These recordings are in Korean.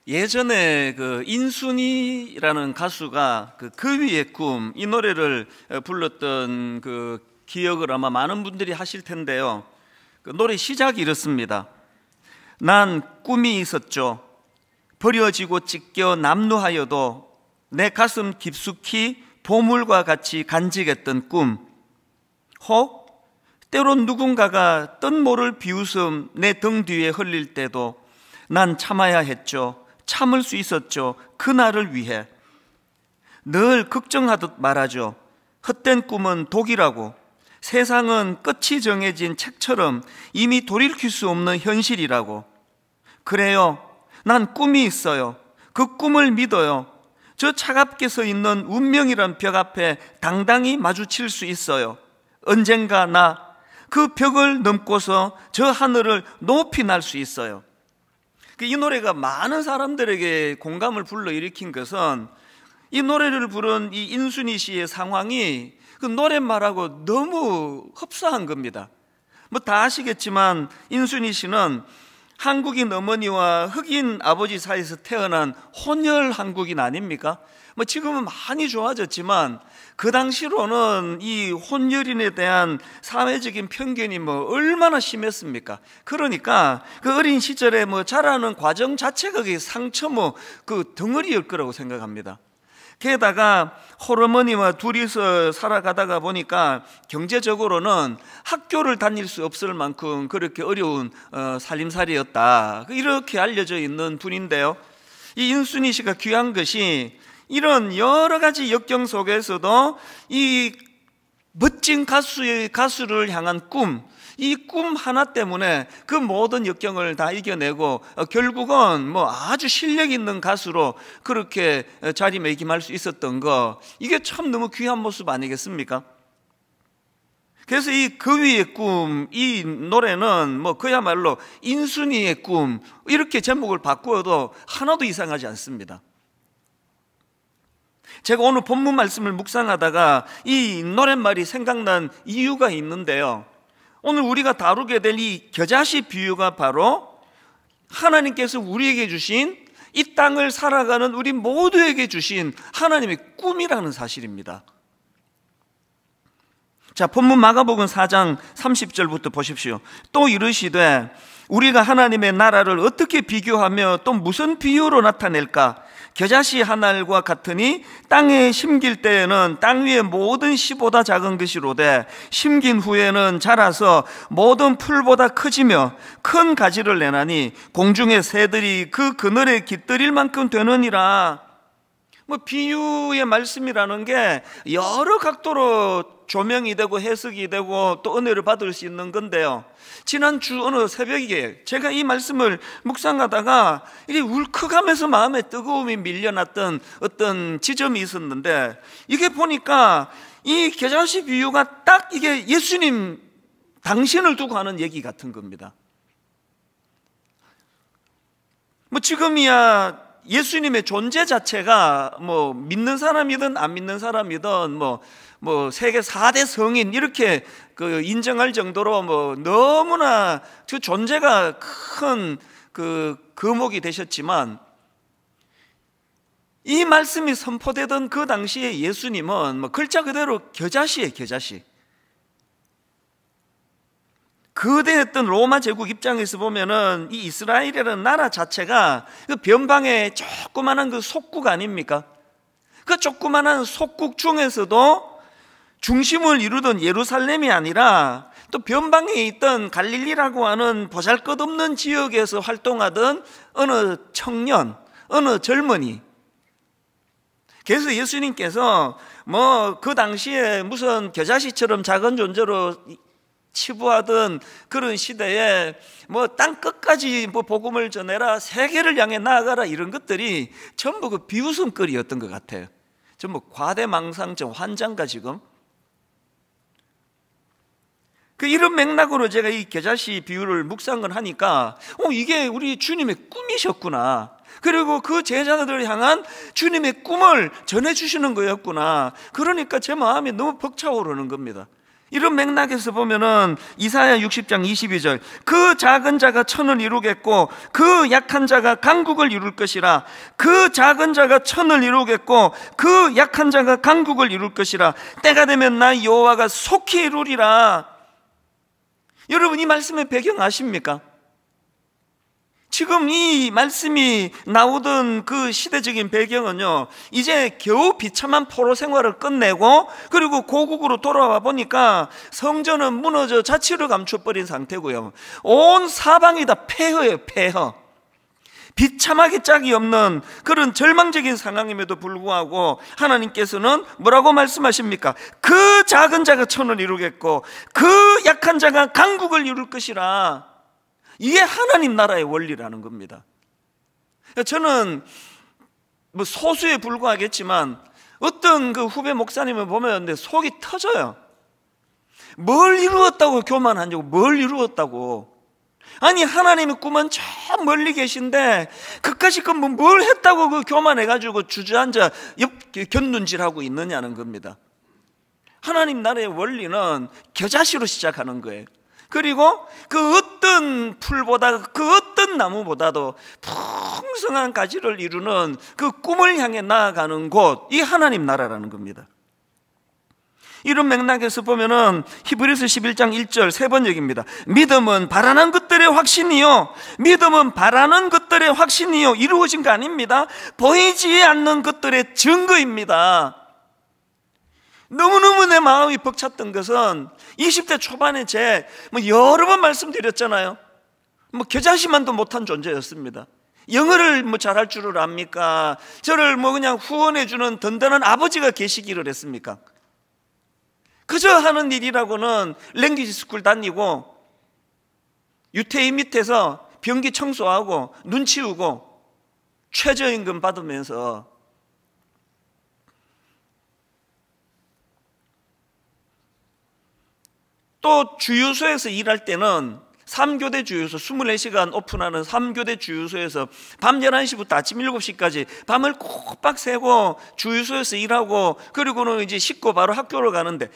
예전에 그 인순이라는 가수가 그 위의 꿈, 이 노래를 불렀던 그 기억을 아마 많은 분들이 하실 텐데요. 그 노래 시작이 이렇습니다. 난 꿈이 있었죠. 버려지고 찢겨 남루하여도 내 가슴 깊숙이 보물과 같이 간직했던 꿈. 혹 때론 누군가가 뜬모를 비웃음 내 등 뒤에 흘릴 때도 난 참아야 했죠. 참을 수 있었죠. 그날을 위해. 늘 걱정하듯 말하죠. 헛된 꿈은 독이라고. 세상은 끝이 정해진 책처럼 이미 돌이킬 수 없는 현실이라고. 그래요. 난 꿈이 있어요. 그 꿈을 믿어요. 저 차갑게 서 있는 운명이란 벽 앞에 당당히 마주칠 수 있어요. 언젠가 나 그 벽을 넘고서 저 하늘을 높이 날 수 있어요. 이 노래가 많은 사람들에게 공감을 불러일으킨 것은 이 노래를 부른 이 인순이 씨의 상황이 그 노랫말하고 너무 흡사한 겁니다. 뭐 다 아시겠지만 인순이 씨는 한국인 어머니와 흑인 아버지 사이에서 태어난 혼혈 한국인 아닙니까? 뭐 지금은 많이 좋아졌지만 그 당시로는 이 혼혈인에 대한 사회적인 편견이 뭐 얼마나 심했습니까? 그러니까 그 어린 시절에 뭐 자라는 과정 자체가 상처 그 덩어리일 거라고 생각합니다. 게다가 홀어머니와 둘이서 살아가다가 보니까 경제적으로는 학교를 다닐 수 없을 만큼 그렇게 어려운 살림살이였다, 이렇게 알려져 있는 분인데요. 이 인순이 씨가 귀한 것이 이런 여러 가지 역경 속에서도 이 멋진 가수를 향한 꿈, 이 꿈 하나 때문에 그 모든 역경을 다 이겨내고 결국은 뭐 아주 실력 있는 가수로 그렇게 자리매김할 수 있었던 거, 이게 참 너무 귀한 모습 아니겠습니까? 그래서 이 그 위의 꿈, 이 노래는 뭐 그야말로 인순이의 꿈, 이렇게 제목을 바꾸어도 하나도 이상하지 않습니다. 제가 오늘 본문 말씀을 묵상하다가 이 노랫말이 생각난 이유가 있는데요. 오늘 우리가 다루게 될 이 겨자씨 비유가 바로 하나님께서 우리에게 주신, 이 땅을 살아가는 우리 모두에게 주신 하나님의 꿈이라는 사실입니다. 자, 본문 마가복음 4장 30절부터 보십시오. 또 이르시되 우리가 하나님의 나라를 어떻게 비교하며 또 무슨 비유로 나타낼까? 겨자씨 한 알과 같으니 땅에 심길 때에는 땅 위의 모든 씨보다 작은 것이로되 심긴 후에는 자라서 모든 풀보다 커지며 큰 가지를 내나니 공중의 새들이 그 그늘에 깃들일 만큼 되느니라. 뭐 비유의 말씀이라는 게 여러 각도로 조명이 되고 해석이 되고 또 은혜를 받을 수 있는 건데요. 지난주 어느 새벽에 제가 이 말씀을 묵상하다가 이게 울컥하면서 마음에 뜨거움이 밀려났던 어떤 지점이 있었는데, 이게 보니까 이 겨자씨 비유가 딱 이게 예수님 당신을 두고 하는 얘기 같은 겁니다. 뭐 지금이야 예수님의 존재 자체가 뭐 믿는 사람이든 안 믿는 사람이든 뭐 세계 4대 성인 이렇게 그 인정할 정도로 뭐 너무나 그 존재가 큰 그 거목이 되셨지만, 이 말씀이 선포되던 그 당시에 예수님은 뭐 글자 그대로 겨자씨예요, 겨자씨. 거대했던 로마 제국 입장에서 보면은 이 이스라엘이라는 나라 자체가 그 변방의 조그만한 그 속국 아닙니까? 그 조그만한 속국 중에서도 중심을 이루던 예루살렘이 아니라 또 변방에 있던 갈릴리라고 하는 보잘것없는 지역에서 활동하던 어느 청년, 어느 젊은이. 그래서 예수님께서 뭐 그 당시에 무슨 겨자씨처럼 작은 존재로 치부하던 그런 시대에 뭐 땅 끝까지 뭐 복음을 전해라, 세계를 향해 나아가라, 이런 것들이 전부 그 비웃음거리였던 것 같아요. 전부 과대망상증 환장가 지금. 그 이런 맥락으로 제가 이 겨자씨 비유를 묵상을 하니까 이게 우리 주님의 꿈이셨구나. 그리고 그 제자들을 향한 주님의 꿈을 전해주시는 거였구나. 그러니까 제 마음이 너무 벅차오르는 겁니다. 이런 맥락에서 보면은 이사야 60장 22절, 그 작은 자가 천을 이루겠고 그 약한 자가 강국을 이룰 것이라. 그 작은 자가 천을 이루겠고 그 약한 자가 강국을 이룰 것이라. 때가 되면 나 여호와가 속히 이루리라. 여러분, 이 말씀의 배경 아십니까? 지금 이 말씀이 나오던 그 시대적인 배경은요, 이제 겨우 비참한 포로 생활을 끝내고 그리고 고국으로 돌아와 보니까 성전은 무너져 자취를 감춰버린 상태고요, 온 사방이 다 폐허예요. 폐허. 비참하기 짝이 없는 그런 절망적인 상황임에도 불구하고 하나님께서는 뭐라고 말씀하십니까? 그 작은 자가 천을 이루겠고 그 약한 자가 강국을 이룰 것이라. 이게 하나님 나라의 원리라는 겁니다. 저는 뭐 소수에 불과하겠지만 어떤 그 후배 목사님을 보면 내 속이 터져요. 뭘 이루었다고 교만하냐고. 뭘 이루었다고. 아니, 하나님의 꿈은 저 멀리 계신데 그까짓 건 뭘 했다고 그 교만해가지고 주저앉아 곁눈질하고 있느냐는 겁니다. 하나님 나라의 원리는 겨자씨로 시작하는 거예요. 그리고 그 어떤 풀보다, 그 어떤 나무보다도 풍성한 가지를 이루는 그 꿈을 향해 나아가는 곳, 이 하나님 나라라는 겁니다. 이런 맥락에서 보면은 히브리서 11장 1절 3번 얘기입니다. 믿음은 바라는 것들의 확신이요, 믿음은 바라는 것들의 확신이요, 이루어진 거 아닙니다. 보이지 않는 것들의 증거입니다. 너무너무 내 마음이 벅찼던 것은 20대 초반에 여러 번 말씀드렸잖아요. 겨자씨만도 못한 존재였습니다. 영어를 잘할 줄을 압니까? 저를 그냥 후원해주는 든든한 아버지가 계시기를 했습니까? 그저 하는 일이라고는 랭귀지 스쿨 다니고 유태인 밑에서 변기 청소하고 눈 치우고 최저임금 받으면서 또 주유소에서 일할 때는 3교대 주유소, 24시간 오픈하는 3교대 주유소에서 밤 11시부터 아침 7시까지 밤을 꼬박 새고 주유소에서 일하고 그리고는 이제 씻고 바로 학교를 가는데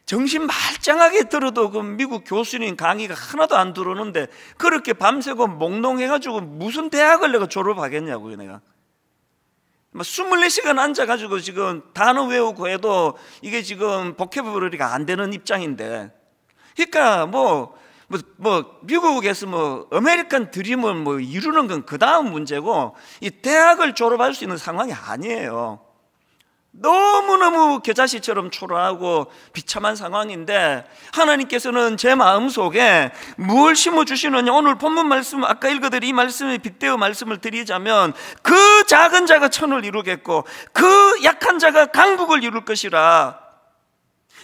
정신 말짱하게 들어도 그 미국 교수님 강의가 하나도 안 들어오는데 그렇게 밤새고 몽롱해가지고 무슨 대학을 내가 졸업하겠냐고요, 내가. 24시간 앉아가지고 지금 단어 외우고 해도 이게 지금 보캐버러리가 안 되는 입장인데, 그러니까 미국에서 아메리칸 드림을 이루는 건 그 다음 문제고 이 대학을 졸업할 수 있는 상황이 아니에요. 너무너무 겨자씨처럼 초라하고 비참한 상황인데 하나님께서는 제 마음속에 무엇을 심어주시느냐. 오늘 본문 말씀, 아까 읽어드린 이 말씀에 빗대어 말씀을 드리자면 그 작은 자가 천을 이루겠고 그 약한 자가 강국을 이룰 것이라.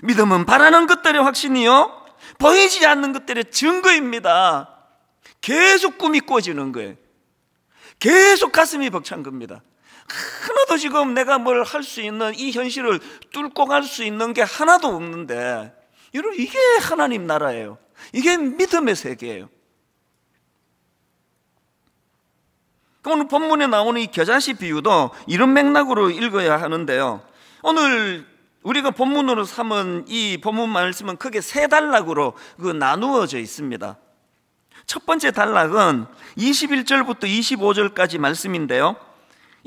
믿음은 바라는 것들의 확신이요, 보이지 않는 것들의 증거입니다. 계속 꿈이 꿔지는 거예요. 계속 가슴이 벅찬 겁니다. 하나도 지금 내가 뭘 할 수 있는 이 현실을 뚫고 갈 수 있는 게 하나도 없는데, 여러분, 이게 하나님 나라예요. 이게 믿음의 세계예요. 오늘 본문에 나오는 이 겨자씨 비유도 이런 맥락으로 읽어야 하는데요, 오늘 우리가 본문으로 삼은 이 본문 말씀은 크게 세 단락으로 나누어져 있습니다. 첫 번째 단락은 21절부터 25절까지 말씀인데요,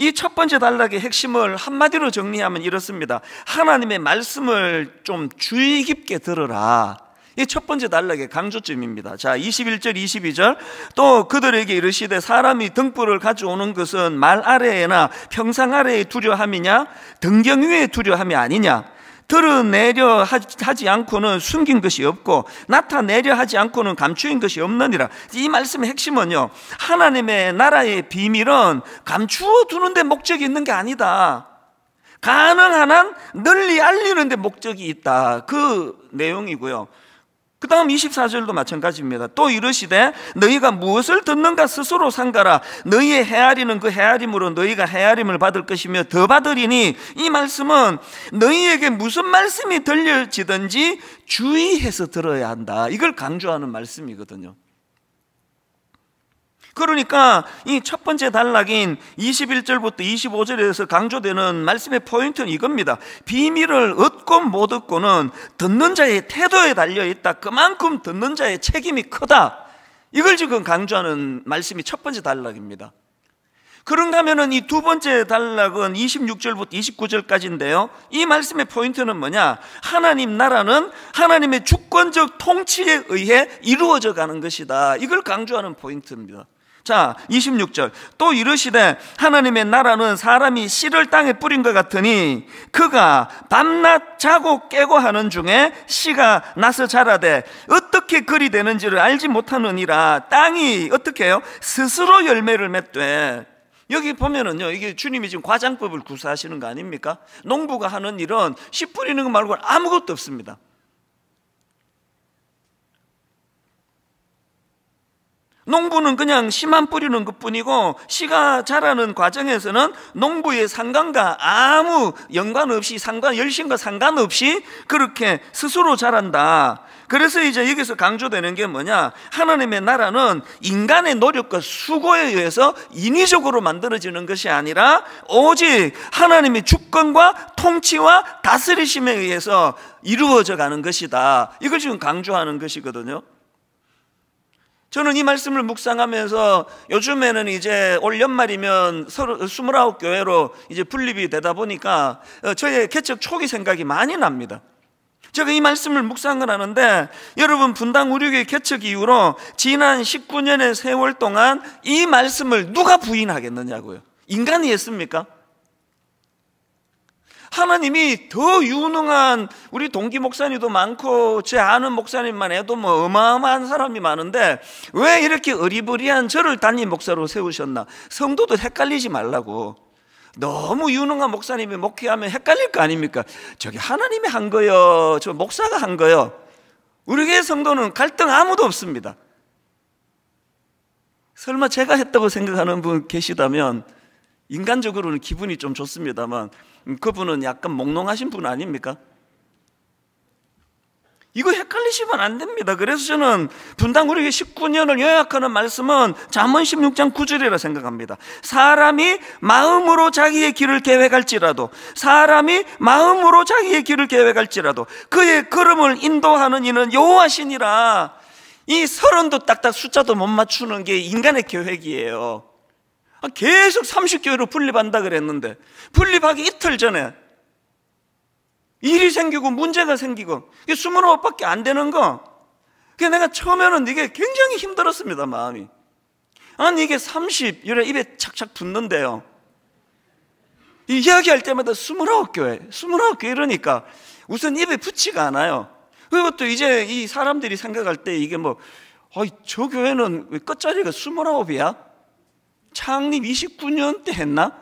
이 첫 번째 단락의 핵심을 한마디로 정리하면 이렇습니다. 하나님의 말씀을 좀 주의 깊게 들으라. 이 첫 번째 단락의 강조점입니다. 자, 21절 22절, 또 그들에게 이르시되 사람이 등불을 가져오는 것은 말 아래에나 평상 아래에 두려함이냐 등경 위에 두려함이 아니냐. 드러내려 하지 않고는 숨긴 것이 없고 나타내려 하지 않고는 감추인 것이 없느니라. 이 말씀의 핵심은요, 하나님의 나라의 비밀은 감추어 두는 데 목적이 있는 게 아니다. 가능한 한 널리 알리는 데 목적이 있다. 그 내용이고요. 그 다음 24절도 마찬가지입니다. 또 이르시되 너희가 무엇을 듣는가 스스로 삼가라. 너희의 헤아리는 그 헤아림으로 너희가 헤아림을 받을 것이며 더 받으리니. 이 말씀은 너희에게 무슨 말씀이 들려지든지 주의해서 들어야 한다. 이걸 강조하는 말씀이거든요. 그러니까 이 첫 번째 단락인 21절부터 25절에서 강조되는 말씀의 포인트는 이겁니다. 비밀을 얻고 못 얻고는 듣는 자의 태도에 달려있다. 그만큼 듣는 자의 책임이 크다. 이걸 지금 강조하는 말씀이 첫 번째 단락입니다. 그런가 하면은 이 두 번째 단락은 26절부터 29절까지인데요. 이 말씀의 포인트는 뭐냐? 하나님 나라는 하나님의 주권적 통치에 의해 이루어져 가는 것이다. 이걸 강조하는 포인트입니다. 자, 26절. 또 이르시되 하나님의 나라는 사람이 씨를 땅에 뿌린 것 같으니 그가 밤낮 자고 깨고 하는 중에 씨가 나서 자라되 어떻게 그리 되는지를 알지 못하느니라. 땅이 어떻게 해요? 스스로 열매를 맺되. 여기 보면은요, 이게 주님이 지금 과장법을 구사하시는 거 아닙니까? 농부가 하는 일은 씨 뿌리는 것 말고는 아무것도 없습니다. 농부는 그냥 씨만 뿌리는 것뿐이고 씨가 자라는 과정에서는 농부의 상관과 아무 연관없이 열심과 상관없이 그렇게 스스로 자란다. 그래서 이제 여기서 강조되는 게 뭐냐? 하나님의 나라는 인간의 노력과 수고에 의해서 인위적으로 만들어지는 것이 아니라 오직 하나님의 주권과 통치와 다스리심에 의해서 이루어져 가는 것이다. 이걸 지금 강조하는 것이거든요. 저는 이 말씀을 묵상하면서 요즘에는 이제 올 연말이면 29교회로 이제 분립이 되다 보니까 저의 개척 초기 생각이 많이 납니다. 제가 이 말씀을 묵상을 하는데 여러분, 분당 우리교회 개척 이후로 지난 19년의 세월 동안 이 말씀을 누가 부인하겠느냐고요. 인간이 했습니까? 하나님이 더 유능한 우리 동기 목사님도 많고 제 아는 목사님만 해도 뭐 어마어마한 사람이 많은데 왜 이렇게 어리버리한 저를 담임 목사로 세우셨나? 성도도 헷갈리지 말라고. 너무 유능한 목사님이 목회하면 헷갈릴 거 아닙니까? 저기 하나님이 한 거요, 저 목사가 한 거요. 우리 교회 성도는 갈등 아무도 없습니다. 설마 제가 했다고 생각하는 분 계시다면 인간적으로는 기분이 좀 좋습니다만 그분은 약간 몽롱하신 분 아닙니까? 이거 헷갈리시면 안 됩니다. 그래서 저는 분당 우리에게 19년을 요약하는 말씀은 잠언 16장 9절이라 생각합니다. 사람이 마음으로 자기의 길을 계획할지라도 그의 걸음을 인도하는 이는 여호와시니라. 이 30도 딱딱 숫자도 못 맞추는 게 인간의 계획이에요. 계속 30교회로 분립한다 그랬는데 분립하기 이틀 전에 일이 생기고 문제가 생기고 29밖에 안 되는 거. 그래서 내가 처음에는 이게 굉장히 힘들었습니다, 마음이. 아니 이게 30 이래 입에 착착 붙는데요, 이야기할 때마다 29교회 이러니까 우선 입에 붙지가 않아요. 그리고 또 이제 이 사람들이 생각할 때 이게 뭐 저 교회는 왜 끝자리가 29이야? 창립 29년 때 했나?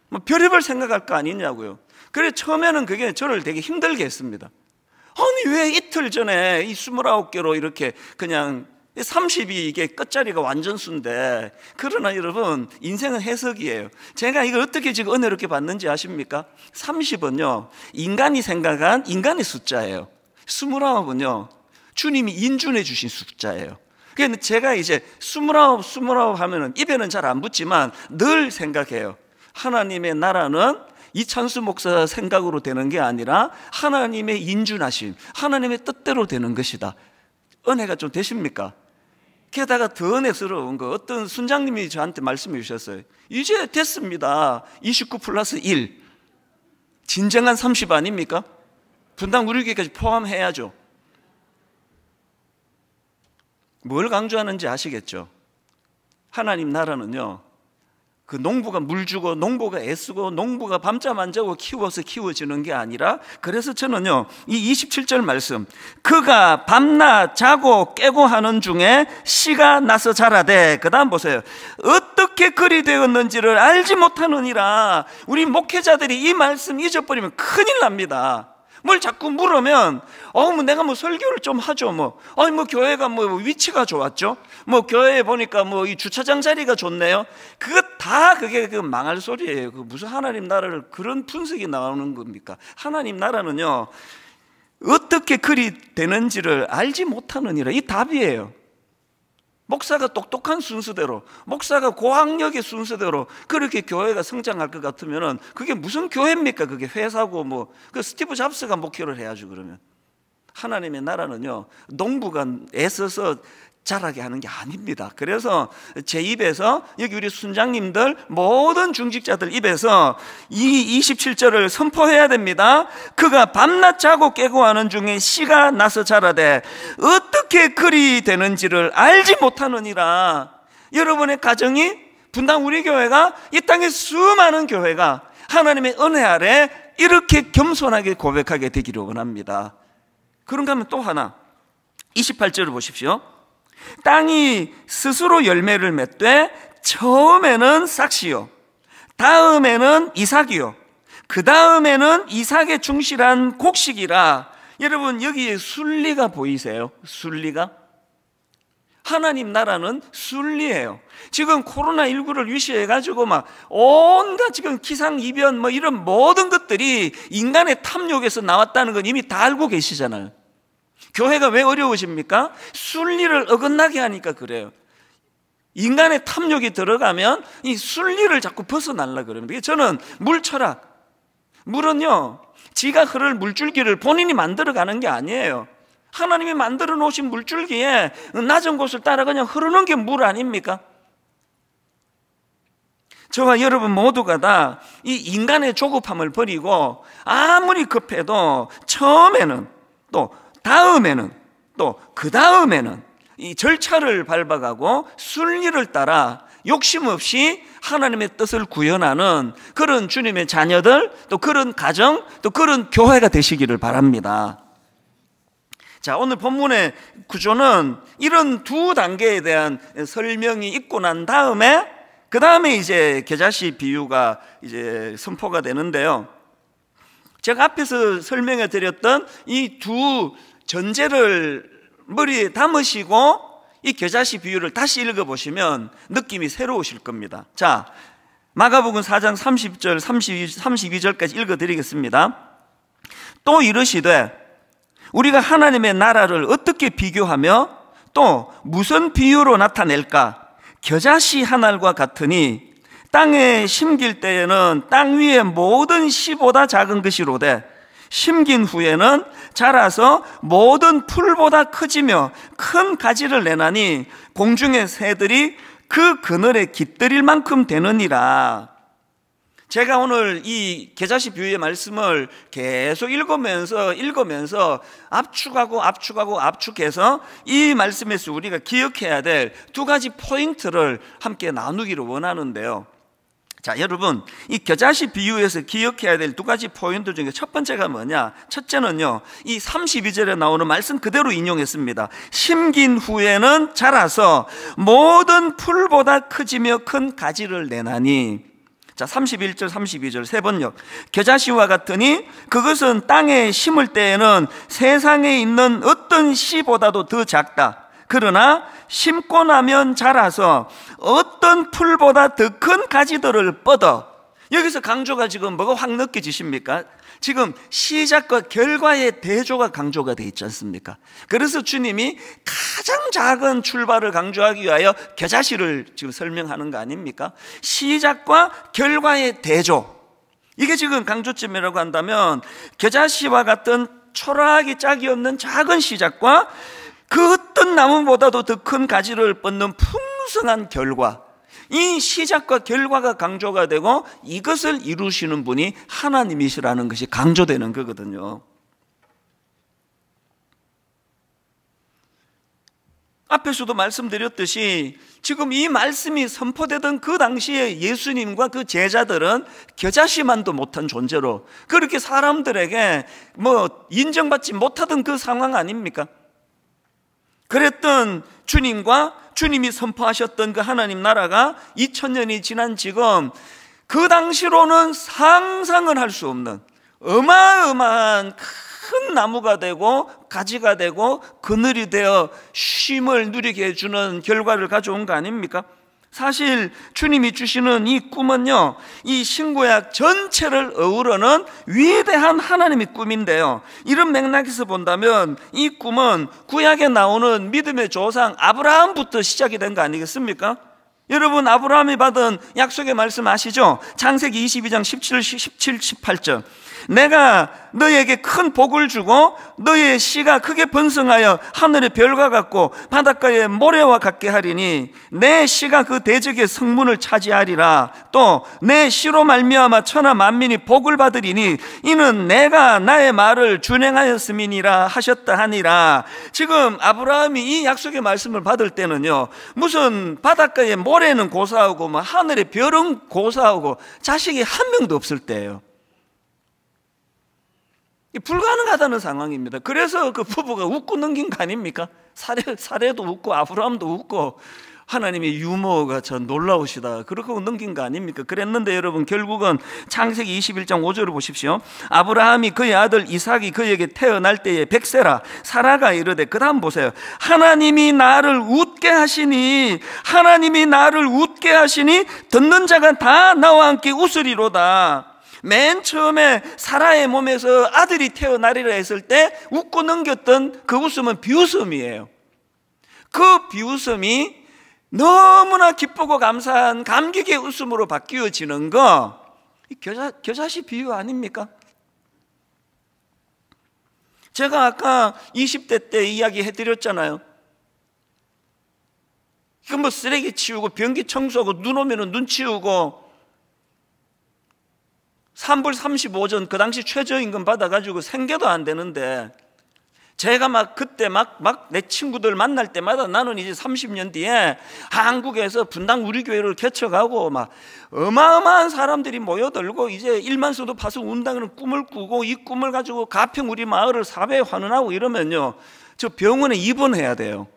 뭐 별의별 생각할 거 아니냐고요. 그래 처음에는 그게 저를 되게 힘들게 했습니다. 아니 왜 이틀 전에 이 29개로 이렇게 그냥 30이 이게 끝자리가 완전 수인데. 그러나 여러분, 인생은 해석이에요. 제가 이걸 어떻게 지금 은혜롭게 봤는지 아십니까? 30은요 인간이 생각한 인간의 숫자예요. 29은요 주님이 인준해 주신 숫자예요. 그래서 제가 이제 29 하면은 입에는 잘 안 붙지만 늘 생각해요. 하나님의 나라는 이찬수 목사 생각으로 되는 게 아니라 하나님의 인준하심, 하나님의 뜻대로 되는 것이다. 은혜가 좀 되십니까? 게다가 더 은혜스러운 거, 어떤 순장님이 저한테 말씀해 주셨어요. 이제 됐습니다. 29 플러스 1. 진정한 30 아닙니까? 분당 우리교회까지 포함해야죠. 뭘 강조하는지 아시겠죠? 하나님 나라는요, 그 농부가 물 주고 농부가 애쓰고 농부가 밤잠 안 자고 키워서 키워지는 게 아니라, 그래서 저는요 이 27절 말씀, 그가 밤낮 자고 깨고 하는 중에 씨가 나서 자라되, 그 다음 보세요. 어떻게 그리 되었는지를 알지 못하느니라. 우리 목회자들이 이 말씀 잊어버리면 큰일 납니다. 뭘 자꾸 물으면 뭐 내가 뭐 설교를 좀 하죠. 뭐 교회가 뭐 위치가 좋았죠. 뭐 교회에 보니까 뭐 이 주차장 자리가 좋네요. 그게 망할 소리예요. 무슨 하나님 나라를 그런 분석이 나오는 겁니까? 하나님 나라는요 어떻게 그리 되는지를 알지 못하느니라. 이 답이에요. 목사가 똑똑한 순서대로, 목사가 고학력의 순서대로 그렇게 교회가 성장할 것 같으면은 그게 무슨 교회입니까? 그게 회사고 뭐. 그 스티브 잡스가 목회를 해야죠. 그러면 하나님의 나라는요, 농부가 애써서 자라게 하는 게 아닙니다. 그래서 제 입에서, 여기 우리 순장님들 모든 중직자들 입에서 이 27절을 선포해야 됩니다. 그가 밤낮 자고 깨고 하는 중에 씨가 나서 자라되 어떻게 그리 되는지를 알지 못하느니라. 여러분의 가정이, 분당 우리 교회가, 이 땅의 수많은 교회가 하나님의 은혜 아래 이렇게 겸손하게 고백하게 되기를 원합니다. 그런가 하면 또 하나, 28절을 보십시오. 땅이 스스로 열매를 맺되 처음에는 싹시요, 다음에는 이삭이요, 그 다음에는 이삭의 충실한 곡식이라. 여러분, 여기에 순리가 보이세요? 순리가? 하나님 나라는 순리예요. 지금 코로나19를 위시해가지고 막 온갖 지금 기상이변 뭐 이런 모든 것들이 인간의 탐욕에서 나왔다는 건 이미 다 알고 계시잖아요. 교회가 왜 어려우십니까? 순리를 어긋나게 하니까 그래요. 인간의 탐욕이 들어가면 이 순리를 자꾸 벗어나려고 그럽니다. 저는 물 철학, 물은요, 지가 흐를 물줄기를 본인이 만들어가는 게 아니에요. 하나님이 만들어 놓으신 물줄기에 낮은 곳을 따라 그냥 흐르는 게 물 아닙니까? 저와 여러분 모두가 다 이 인간의 조급함을 버리고 아무리 급해도 처음에는, 또 다음에는, 또 그 다음에는 이 절차를 밟아가고 순리를 따라 욕심 없이 하나님의 뜻을 구현하는 그런 주님의 자녀들, 또 그런 가정, 또 그런 교회가 되시기를 바랍니다. 자, 오늘 본문의 구조는 이런 두 단계에 대한 설명이 있고 난 다음에, 그 다음에 이제 겨자씨 비유가 이제 선포가 되는데요. 제가 앞에서 설명해 드렸던 이 두 전제를 머리에 담으시고 이 겨자씨 비유를 다시 읽어보시면 느낌이 새로우실 겁니다. 자, 마가복음 4장 30절 32절까지 읽어드리겠습니다. 또 이르시되 우리가 하나님의 나라를 어떻게 비교하며 또 무슨 비유로 나타낼까? 겨자씨 한 알과 같으니 땅에 심길 때에는 땅 위의 모든 씨보다 작은 것이로되 심긴 후에는 자라서 모든 풀보다 커지며 큰 가지를 내나니 공중의 새들이 그 그늘에 깃들일 만큼 되느니라. 제가 오늘 이 겨자씨 비유의 말씀을 계속 읽으면서 압축해서 이 말씀에서 우리가 기억해야 될 두 가지 포인트를 함께 나누기를 원하는데요. 자, 여러분, 이 겨자씨 비유에서 기억해야 될 두 가지 포인트 중에 첫 번째가 뭐냐? 첫째는요, 이 32절에 나오는 말씀 그대로 인용했습니다. 심긴 후에는 자라서 모든 풀보다 커지며 큰 가지를 내나니. 자, 31절 32절 세 번역. 겨자씨와 같으니 그것은 땅에 심을 때에는 세상에 있는 어떤 씨보다도 더 작다. 그러나 심고 나면 자라서 어떤 풀보다 더 큰 가지들을 뻗어. 여기서 강조가 지금 뭐가 확 느껴지십니까? 지금 시작과 결과의 대조가 강조가 되어 있지 않습니까? 그래서 주님이 가장 작은 출발을 강조하기 위하여 겨자씨를 지금 설명하는 거 아닙니까? 시작과 결과의 대조, 이게 지금 강조점이라고 한다면 겨자씨와 같은 초라하기 짝이 없는 작은 시작과 그 어떤 나무보다도 더 큰 가지를 뻗는 풍성한 결과, 이 시작과 결과가 강조가 되고 이것을 이루시는 분이 하나님이시라는 것이 강조되는 거거든요. 앞에서도 말씀드렸듯이 지금 이 말씀이 선포되던 그 당시에 예수님과 그 제자들은 겨자씨만도 못한 존재로 그렇게 사람들에게 뭐 인정받지 못하던 그 상황 아닙니까? 그랬던 주님과 주님이 선포하셨던 그 하나님 나라가 2000년이 지난 지금 그 당시로는 상상을 할 수 없는 어마어마한 큰 나무가 되고 가지가 되고 그늘이 되어 쉼을 누리게 해주는 결과를 가져온 거 아닙니까? 사실 주님이 주시는 이 꿈은요, 이 신구약 전체를 어우러는 위대한 하나님의 꿈인데요, 이런 맥락에서 본다면 이 꿈은 구약에 나오는 믿음의 조상 아브라함부터 시작이 된 거 아니겠습니까? 여러분, 아브라함이 받은 약속의 말씀 아시죠? 창세기 22장 17, 18절. 내가 너에게 큰 복을 주고 너의 씨가 크게 번성하여 하늘의 별과 같고 바닷가의 모래와 같게 하리니 내 씨가 그 대적의 성문을 차지하리라. 또 내 씨로 말미암아 천하 만민이 복을 받으리니 이는 내가 나의 말을 준행하였음이니라 하셨다 하니라. 지금 아브라함이 이 약속의 말씀을 받을 때는요, 무슨 바닷가의 모래는 고사하고 뭐 하늘의 별은 고사하고 자식이 한 명도 없을 때예요. 불가능하다는 상황입니다. 그래서 그 부부가 웃고 넘긴 거 아닙니까? 사례도 웃고 아브라함도 웃고 하나님의 유머가 전 놀라우시다, 그렇게 넘긴 거 아닙니까? 그랬는데 여러분, 결국은 창세기 21장 5절을 보십시오. 아브라함이 그의 아들 이삭이 그에게 태어날 때에 백세라 사라가 이르되, 그 다음 보세요. 하나님이 나를 웃게 하시니 듣는 자가 다 나와 함께 웃으리로다. 맨 처음에 사라의 몸에서 아들이 태어나리라 했을 때 웃고 넘겼던 그 웃음은 비웃음이에요. 그 비웃음이 너무나 기쁘고 감사한 감격의 웃음으로 바뀌어지는 거, 겨자씨 비유 아닙니까? 제가 아까 20대 때 이야기 해드렸잖아요. 이거 뭐 쓰레기 치우고 변기 청소하고 눈 오면은 눈 치우고 3불 35전 그 당시 최저임금 받아가지고 생계도 안 되는데, 제가 그때 내 친구들 만날 때마다 나는 이제 30년 뒤에 한국에서 분당 우리 교회를 개척하고 어마어마한 사람들이 모여들고 이제 1만 소도 파서 운다는 꿈을 꾸고, 이 꿈을 가지고 가평 우리 마을을 사회에 환원하고 이러면요, 저 병원에 입원해야 돼요.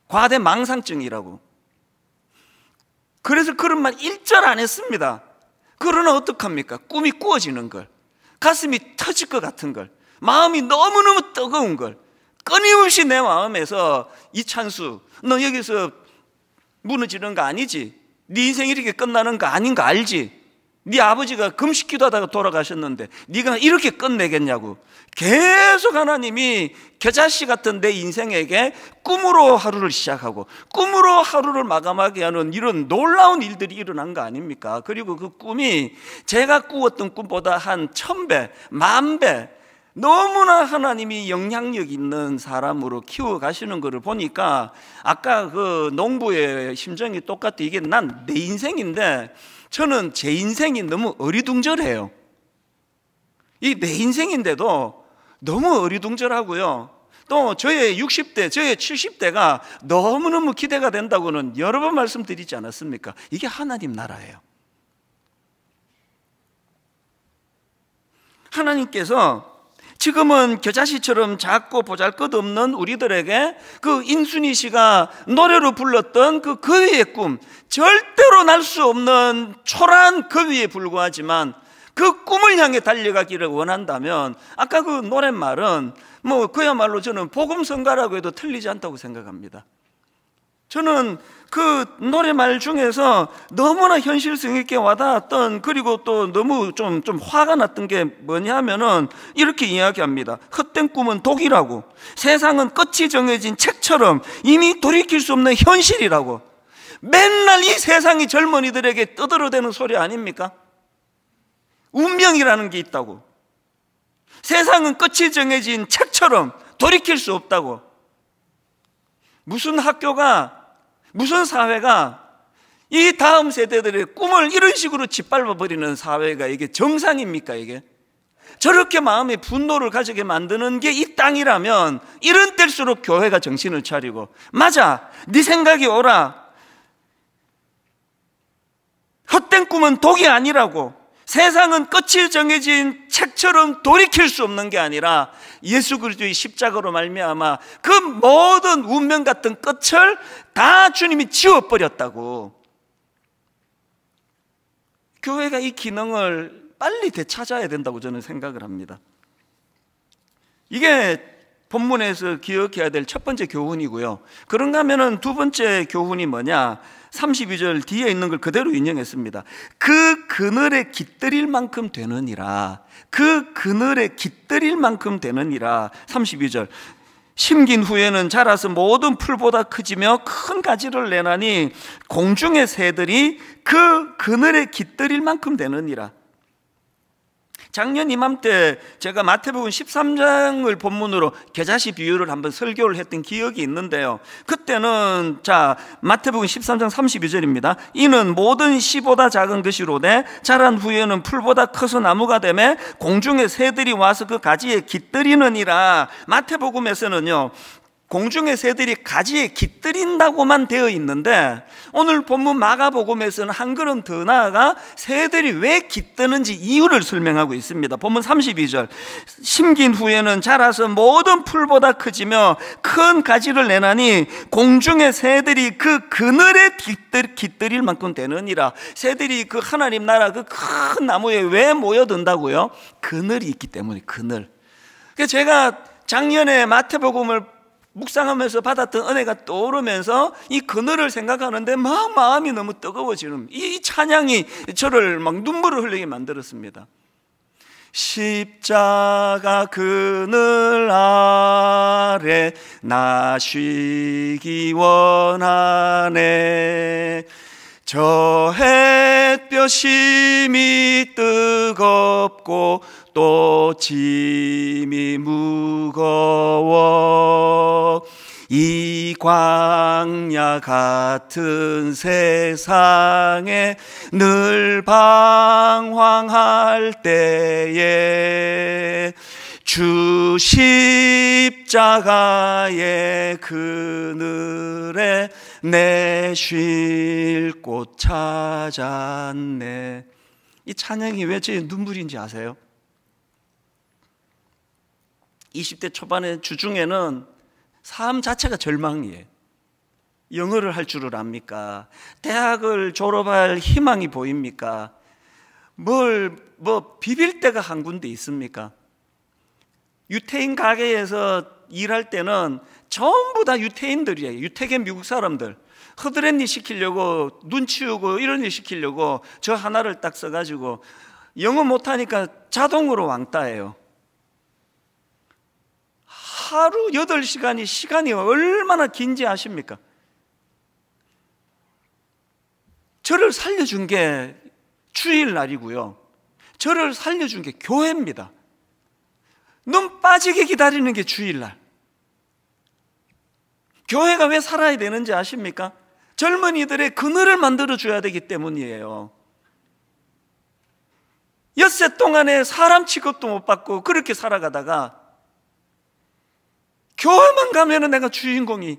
과대망상증이라고. 그래서 그런 말 일절 안 했습니다. 그러나 어떡합니까? 꿈이 꾸어지는 걸, 가슴이 터질 것 같은 걸, 마음이 너무너무 뜨거운 걸, 끊임없이 내 마음에서 이찬수, 너 여기서 무너지는 거 아니지? 네 인생이 이렇게 끝나는 거 아닌 거 알지? 네 아버지가 금식기도 하다가 돌아가셨는데 네가 이렇게 끝내겠냐고. 계속 하나님이 겨자씨 같은 내 인생에게 꿈으로 하루를 시작하고 꿈으로 하루를 마감하게 하는 이런 놀라운 일들이 일어난 거 아닙니까? 그리고 그 꿈이 제가 꾸었던 꿈보다 한 1000배, 10,000배 너무나 하나님이 영향력 있는 사람으로 키워가시는 것을 보니까, 아까 그 농부의 심정이 똑같아. 이게 난 내 인생인데 저는 제 인생이 너무 어리둥절해요. 이 내 인생인데도 너무 어리둥절하고요, 또 저의 60대, 저의 70대가 너무너무 기대가 된다고는 여러 번 말씀드리지 않았습니까? 이게 하나님 나라예요. 하나님께서 지금은 겨자씨처럼 작고 보잘것없는 우리들에게 그 인순이 씨가 노래로 불렀던 그 거위의 꿈, 절대로 날 수 없는 초라한 거위에 불과하지만 그 꿈을 향해 달려가기를 원한다면, 아까 그 노랫말은 그야말로 저는 복음성가라고 해도 틀리지 않다고 생각합니다. 저는 그 노래말 중에서 너무나 현실성 있게 와닿았던, 그리고 또 너무 좀 화가 났던 게 뭐냐면은 이렇게 이야기합니다. 헛된 꿈은 독이라고, 세상은 끝이 정해진 책처럼 이미 돌이킬 수 없는 현실이라고. 맨날 이 세상이 젊은이들에게 떠들어대는 소리 아닙니까? 운명이라는 게 있다고, 세상은 끝이 정해진 책처럼 돌이킬 수 없다고. 무슨 학교가, 무슨 사회가 이 다음 세대들의 꿈을 이런 식으로 짓밟아버리는 사회가 이게 정상입니까? 이게 저렇게 마음의 분노를 가지게 만드는 게 이 땅이라면, 이런 때일수록 교회가 정신을 차리고, 맞아, 네 생각이 옳아, 헛된 꿈은 독이 아니라고, 세상은 끝이 정해진 책처럼 돌이킬 수 없는 게 아니라 예수 그리스도의 십자가로 말미암아 그 모든 운명 같은 끝을 다 주님이 지워버렸다고. 교회가 이 기능을 빨리 되찾아야 된다고 저는 생각을 합니다. 이게 본문에서 기억해야 될 첫 번째 교훈이고요. 그런가 하면은 두 번째 교훈이 뭐냐? 32절 뒤에 있는 걸 그대로 인용했습니다. 그 그늘에 깃들일 만큼 되느니라. 그 그늘에 깃들일 만큼 되느니라. 32절. 심긴 후에는 자라서 모든 풀보다 크지며 큰 가지를 내나니 공중의 새들이 그 그늘에 깃들일 만큼 되느니라. 작년 이맘때 제가 마태복음 13장을 본문으로 겨자씨 비유를 한번 설교를 했던 기억이 있는데요, 그때는 마태복음 13장 32절입니다. 이는 모든 씨보다 작은 것이로되 자란 후에는 풀보다 커서 나무가 되매 공중의 새들이 와서 그 가지에 깃들이느니라. 마태복음에서는요, 공중의 새들이 가지에 깃들인다고만 되어 있는데 오늘 본문 마가복음에서는 한 걸음 더 나아가 새들이 왜 깃드는지 이유를 설명하고 있습니다. 본문 32절. 심긴 후에는 자라서 모든 풀보다 크지며 큰 가지를 내나니 공중의 새들이 그 그늘에 깃들일 만큼 되느니라. 새들이 그 하나님 나라 그 큰 나무에 왜 모여든다고요? 그늘이 있기 때문에. 그늘. 그래서 제가 작년에 마태복음을 묵상하면서 받았던 은혜가 떠오르면서 이 그늘을 생각하는데 막 마음이 너무 뜨거워지는, 이 찬양이 저를 막 눈물을 흘리게 만들었습니다. 십자가 그늘 아래 나 쉬기 원하네. 저 햇볕이 뜨겁고 또 짐이 무거워 이 광야 같은 세상에 늘 방황할 때에 주 십자가의 그늘에 내 쉴 곳 찾았네. 이 찬양이 왜 제 눈물인지 아세요? 20대 초반의 주중에는 삶 자체가 절망이에요. 영어를 할 줄을 압니까? 대학을 졸업할 희망이 보입니까? 비빌 데가 한 군데 있습니까? 유태인 가게에서 일할 때는 전부 다 유태인들이에요. 유태계 미국 사람들. 허드렛일 시키려고, 눈 치우고 이런 일 시키려고 저 하나를 딱 써가지고 영어 못하니까 자동으로 왕따예요. 하루 8시간이 시간이 얼마나 긴지 아십니까? 저를 살려준 게 주일날이고요, 저를 살려준 게 교회입니다. 눈 빠지게 기다리는 게 주일날. 교회가 왜 살아야 되는지 아십니까? 젊은이들의 그늘을 만들어줘야 되기 때문이에요. 엿새 동안에 사람 취급도 못 받고 그렇게 살아가다가 교회만 가면은 내가 주인공이,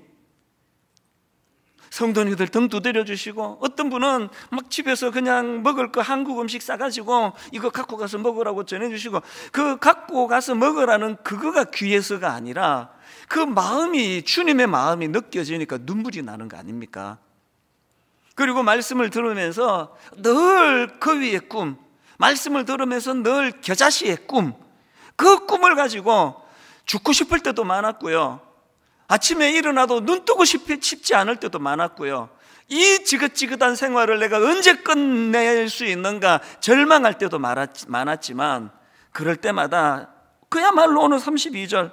성도님들 등 두드려 주시고, 어떤 분은 막 집에서 그냥 먹을 거 한국 음식 싸가지고 이거 갖고 가서 먹으라고 전해주시고, 그 갖고 가서 먹으라는 그거가 귀해서가 아니라 그 마음이, 주님의 마음이 느껴지니까 눈물이 나는 거 아닙니까? 그리고 말씀을 들으면서 늘 그 위의 꿈, 말씀을 들으면서 늘 겨자씨의 꿈, 그 꿈을 가지고 죽고 싶을 때도 많았고요, 아침에 일어나도 눈 뜨고 싶지 않을 때도 많았고요, 이 지긋지긋한 생활을 내가 언제 끝낼 수 있는가 절망할 때도 많았지만, 그럴 때마다 그야말로 오늘 32절,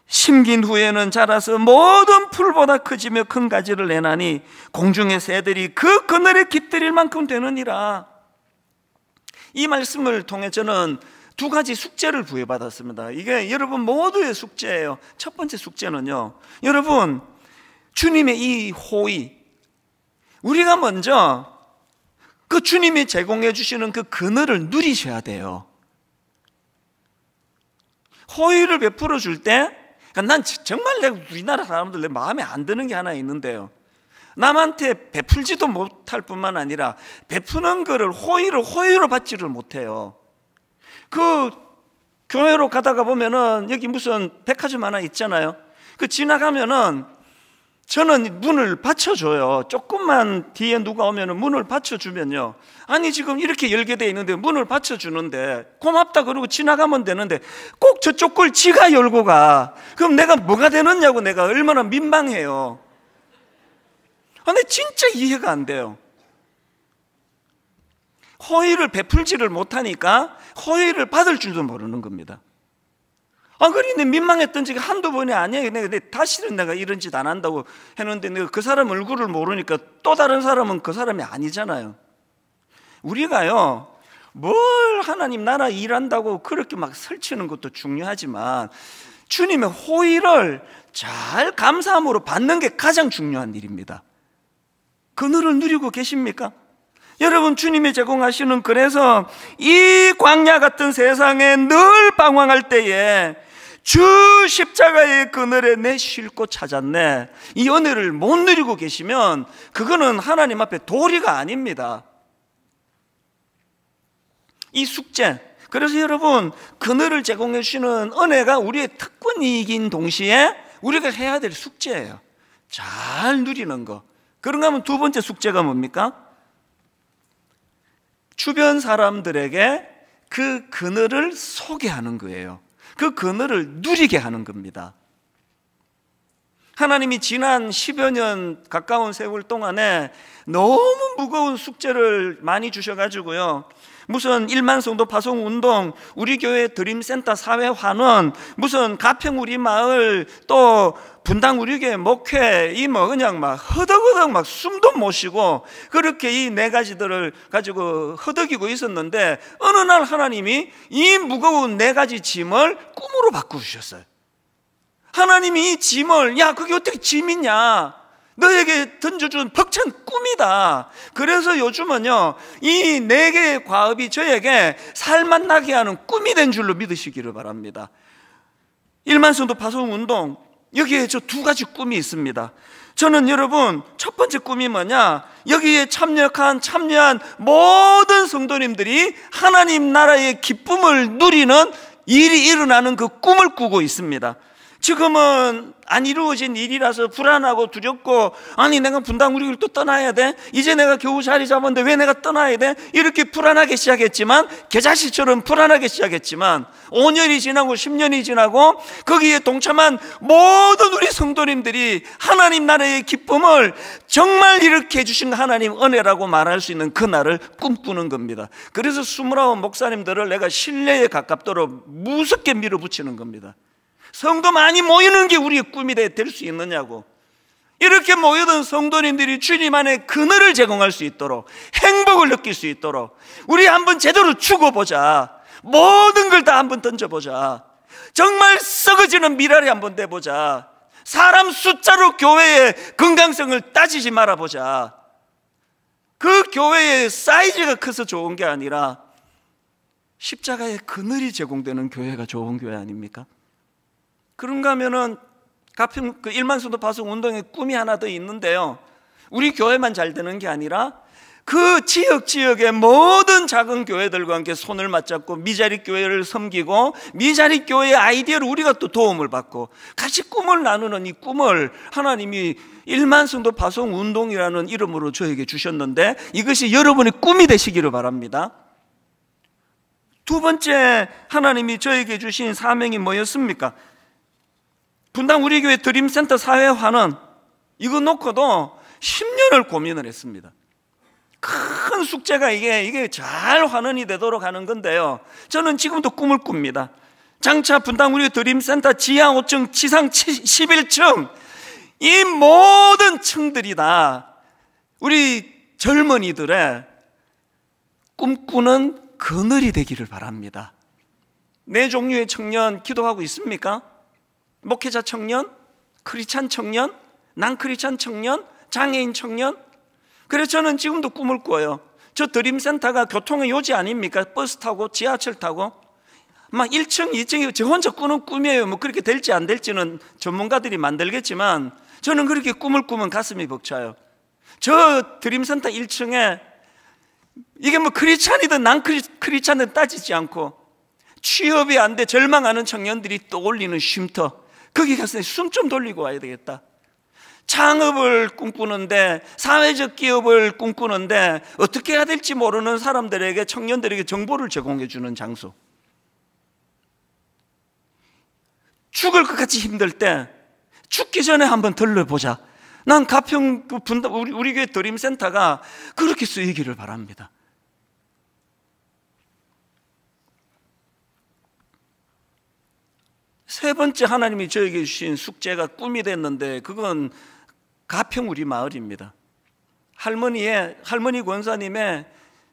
심긴 후에는 자라서 모든 풀보다 크지며 큰 가지를 내나니 공중의 새들이 그 그늘에 깃들일 만큼 되느니라. 이 말씀을 통해 저는 두 가지 숙제를 부여받았습니다. 이게 여러분 모두의 숙제예요. 첫 번째 숙제는요, 여러분 주님의 이 호의, 우리가 먼저 그 주님이 제공해 주시는 그 그늘을 누리셔야 돼요. 호의를 베풀어 줄 때, 난 정말 우리나라 사람들 내 마음에 안 드는 게 하나 있는데요, 남한테 베풀지도 못할 뿐만 아니라 베푸는 거를 호의로 받지를 못해요. 그 교회로 가다가 보면은 여기 무슨 백화점 하나 있잖아요. 그 지나가면은 저는 문을 받쳐줘요. 조금만 뒤에 누가 오면은 문을 받쳐주면요, 아니 지금 이렇게 열게 돼 있는데 문을 받쳐주는데 고맙다 그러고 지나가면 되는데 꼭 저쪽 걸 지가 열고 가. 그럼 내가 뭐가 되느냐고, 내가 얼마나 민망해요. 근데 진짜 이해가 안 돼요. 호의를 베풀지를 못하니까 호의를 받을 줄도 모르는 겁니다. 그러니 민망했던 적이 한두 번이 아니에요. 다시는 내가 이런 짓 안 한다고 했는데 내가 그 사람 얼굴을 모르니까 또 다른 사람은 그 사람이 아니잖아요. 우리가요, 뭘 하나님 나라 일한다고 그렇게 막 설치는 것도 중요하지만 주님의 호의를 잘 감사함으로 받는 게 가장 중요한 일입니다. 그늘을 누리고 계십니까? 여러분, 주님이 제공하시는, 그래서 이 광야 같은 세상에 늘 방황할 때에 주 십자가의 그늘에 내 쉴 곳 찾았네, 이 은혜를 못 누리고 계시면 그거는 하나님 앞에 도리가 아닙니다. 이 숙제, 그래서 여러분, 그늘을 제공해 주시는 은혜가 우리의 특권이긴 동시에 우리가 해야 될 숙제예요. 잘 누리는 거. 그런가 하면 두 번째 숙제가 뭡니까? 주변 사람들에게 그 그늘을 소개하는 거예요. 그 그늘을 누리게 하는 겁니다. 하나님이 지난 10여 년 가까운 세월 동안에 너무 무거운 숙제를 많이 주셔가지고요, 무슨 1만 성도 파송 운동, 우리 교회 드림센터 사회 환원, 무슨 가평 우리 마을, 또 분당 우리 교회 목회, 이 뭐 그냥 막 허덕허덕 막 숨도 못 쉬고 그렇게 이 네 가지들을 가지고 허덕이고 있었는데, 어느 날 하나님이 이 무거운 네 가지 짐을 꿈으로 바꾸셨어요. 하나님이 이 짐을, 야, 그게 어떻게 짐이냐, 너에게 던져준 벅찬 꿈이다. 그래서 요즘은요, 이 네 개의 과업이 저에게 살맛 나게 하는 꿈이 된 줄로 믿으시기를 바랍니다. 1만 성도 파송 운동, 여기에 저 두 가지 꿈이 있습니다. 저는 여러분, 첫 번째 꿈이 뭐냐, 여기에 참여한 모든 성도님들이 하나님 나라의 기쁨을 누리는 일이 일어나는 그 꿈을 꾸고 있습니다. 지금은 안 이루어진 일이라서 불안하고 두렵고, 아니 내가 분당 우리 교회를 또 떠나야 돼? 이제 내가 겨우 자리 잡았는데 왜 내가 떠나야 돼? 이렇게 불안하게 시작했지만, 겨자씨처럼 불안하게 시작했지만 5년이 지나고 10년이 지나고 거기에 동참한 모든 우리 성도님들이 하나님 나라의 기쁨을 정말 이렇게 해주신 하나님 은혜라고 말할 수 있는 그날을 꿈꾸는 겁니다. 그래서 29 목사님들을 내가 신뢰에 가깝도록 무섭게 밀어붙이는 겁니다. 성도 많이 모이는 게 우리의 꿈이 될 수 있느냐고. 이렇게 모여든 성도님들이 주님 안에 그늘을 제공할 수 있도록, 행복을 느낄 수 있도록 우리 한번 제대로 죽어보자. 모든 걸 다 한번 던져보자. 정말 썩어지는 미랄이 한번 돼보자. 사람 숫자로 교회의 건강성을 따지지 말아보자. 그 교회의 사이즈가 커서 좋은 게 아니라 십자가의 그늘이 제공되는 교회가 좋은 교회 아닙니까? 그런가 하면은 가평 그 1만 성도 파송 운동의 꿈이 하나 더 있는데요, 우리 교회만 잘 되는 게 아니라 그 지역의 모든 작은 교회들과 함께 손을 맞잡고 미자립 교회를 섬기고, 미자립 교회의 아이디어를 우리가 또 도움을 받고 같이 꿈을 나누는 이 꿈을 하나님이 1만 성도 파송 운동이라는 이름으로 저에게 주셨는데, 이것이 여러분의 꿈이 되시기를 바랍니다. 두 번째 하나님이 저에게 주신 사명이 뭐였습니까? 분당 우리 교회 드림센터 사회 환원, 이거 놓고도 10년을 고민을 했습니다. 큰 숙제가 이게 잘 환원이 되도록 하는 건데요, 저는 지금도 꿈을 꿉니다. 장차 분당 우리 드림센터 지하 5층, 지상 11층, 이 모든 층들이 다 우리 젊은이들의 꿈꾸는 그늘이 되기를 바랍니다. 네 종류의 청년 기도하고 있습니까? 목회자 청년, 크리스찬 청년, 난크리스찬 청년, 장애인 청년. 그래서 저는 지금도 꿈을 꿔요. 저 드림센터가 교통의 요지 아닙니까? 버스 타고 지하철 타고 막 1층, 2층이 저 혼자 꾸는 꿈이에요. 뭐 그렇게 될지 안 될지는 전문가들이 만들겠지만 저는 그렇게 꿈을 꾸면 가슴이 벅차요. 저 드림센터 1층에 이게 뭐 크리스찬이든 난크리스찬이든 따지지 않고 취업이 안 돼 절망하는 청년들이 떠올리는 쉼터, 거기 가서 숨 좀 돌리고 와야 되겠다. 창업을 꿈꾸는데, 사회적 기업을 꿈꾸는데 어떻게 해야 될지 모르는 사람들에게, 청년들에게 정보를 제공해 주는 장소. 죽을 것 같이 힘들 때 죽기 전에 한번 들러보자. 난 가평 우리 교회 드림센터가 그렇게 쓰이기를 바랍니다. 세 번째 하나님이 저에게 주신 숙제가 꿈이 됐는데, 그건 가평 우리 마을입니다. 할머니 권사님의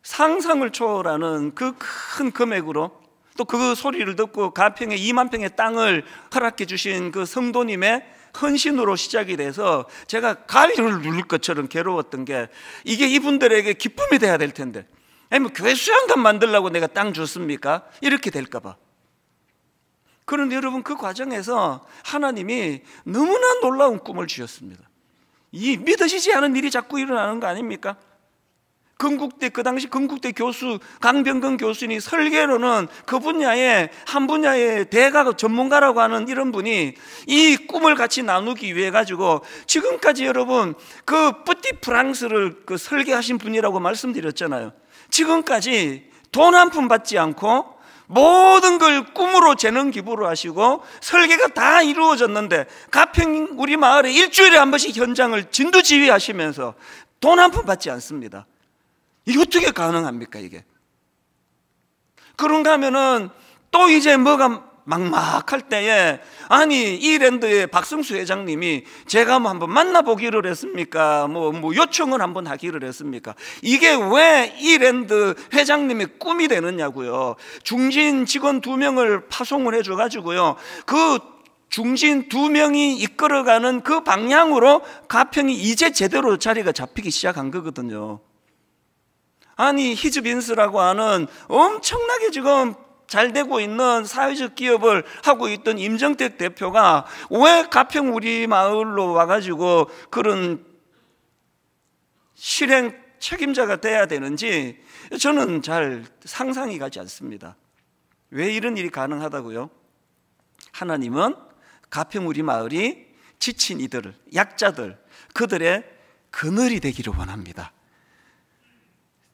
상상을 초월하는 그 큰 금액으로, 또 그 소리를 듣고 가평에 2만 평의 땅을 허락해 주신 그 성도님의 헌신으로 시작이 돼서 제가 가위를 누를 것처럼 괴로웠던 게, 이게 이분들에게 기쁨이 돼야 될 텐데, 아니 뭐 교회 수양관 만들려고 내가 땅 줬습니까? 이렇게 될까 봐. 그런데 여러분, 그 과정에서 하나님이 너무나 놀라운 꿈을 주셨습니다. 이 믿으시지 않은 일이 자꾸 일어나는 거 아닙니까? 건국대, 그 당시 건국대 교수 강병근 교수님이 설계로는 그 분야의 한 분야의 대가 전문가라고 하는 이런 분이 이 꿈을 같이 나누기 위해 가지고, 지금까지 여러분 그 뿌띠 프랑스를 그 설계하신 분이라고 말씀드렸잖아요. 지금까지 돈 한 푼 받지 않고 모든 걸 꿈으로 재능 기부로 하시고 설계가 다 이루어졌는데, 가평 우리 마을에 일주일에 한 번씩 현장을 진두지휘하시면서 돈 한 푼 받지 않습니다. 이게 어떻게 가능합니까, 이게? 그런가 하면은 또 이제 뭐가 막막할 때에, 아니 이랜드의 박성수 회장님이 제가 뭐 한번 만나보기를 했습니까? 뭐 요청을 한번 하기를 했습니까? 이게 왜 이랜드 회장님의 꿈이 되느냐고요. 중진 직원 2명을 파송을 해줘가지고요, 그 중진 2명이 이끌어가는 그 방향으로 가평이 이제 제대로 자리가 잡히기 시작한 거거든요. 아니 히즈빈스라고 하는 엄청나게 지금 잘 되고 있는 사회적 기업을 하고 있던 임정택 대표가 왜 가평 우리 마을로 와가지고 그런 실행 책임자가 돼야 되는지 저는 잘 상상이 가지 않습니다. 왜 이런 일이 가능하다고요? 하나님은 가평 우리 마을이 지친 이들을, 약자들, 그들의 그늘이 되기를 원합니다.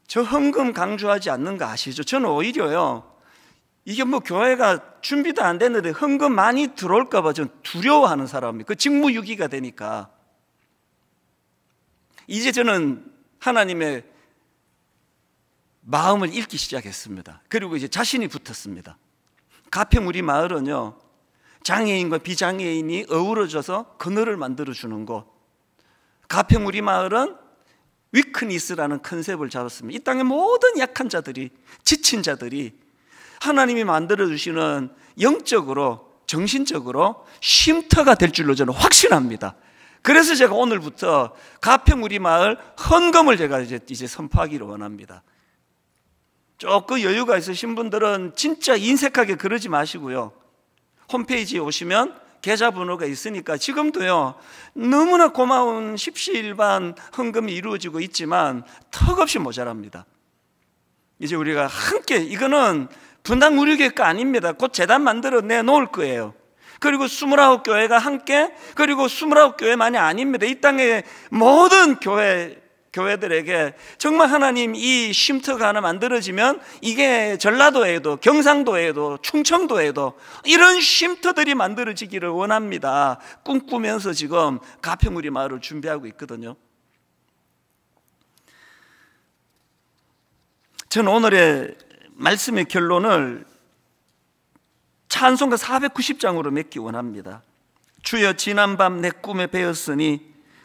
저 헌금 강조하지 않는 거 아시죠? 저는 오히려요, 이게 뭐 교회가 준비도 안 됐는데 헌금 많이 들어올까 봐 좀 두려워하는 사람이, 그 직무유기가 되니까. 이제 저는 하나님의 마음을 읽기 시작했습니다. 그리고 이제 자신이 붙었습니다. 가평 우리 마을은요, 장애인과 비장애인이 어우러져서 그늘을 만들어주는 곳. 가평 우리 마을은 위크니스라는 컨셉을 잡았습니다. 이 땅의 모든 약한 자들이, 지친 자들이 하나님이 만들어주시는 영적으로, 정신적으로 쉼터가 될 줄로 저는 확신합니다. 그래서 제가 오늘부터 가평 우리 마을 헌금을 제가 이제 선포하기를 원합니다. 조금 여유가 있으신 분들은 진짜 인색하게 그러지 마시고요, 홈페이지에 오시면 계좌번호가 있으니까 지금도요 너무나 고마운 십시일반 헌금이 이루어지고 있지만 턱없이 모자랍니다. 이제 우리가 함께, 이거는 분당 우리 교회가 아닙니다. 곧 재단 만들어 내놓을 거예요. 그리고 29교회가 함께, 그리고 29교회만이 아닙니다. 이 땅의 모든 교회들에게 정말 하나님 이 쉼터가 하나 만들어지면, 이게 전라도에도, 경상도에도, 충청도에도 이런 쉼터들이 만들어지기를 원합니다. 꿈꾸면서 지금 가평 우리 마을을 준비하고 있거든요. 저는 오늘의 말씀의 결론을 찬송가 490장으로 맺기 원합니다. 주여 지난밤 내 꿈에 배었으니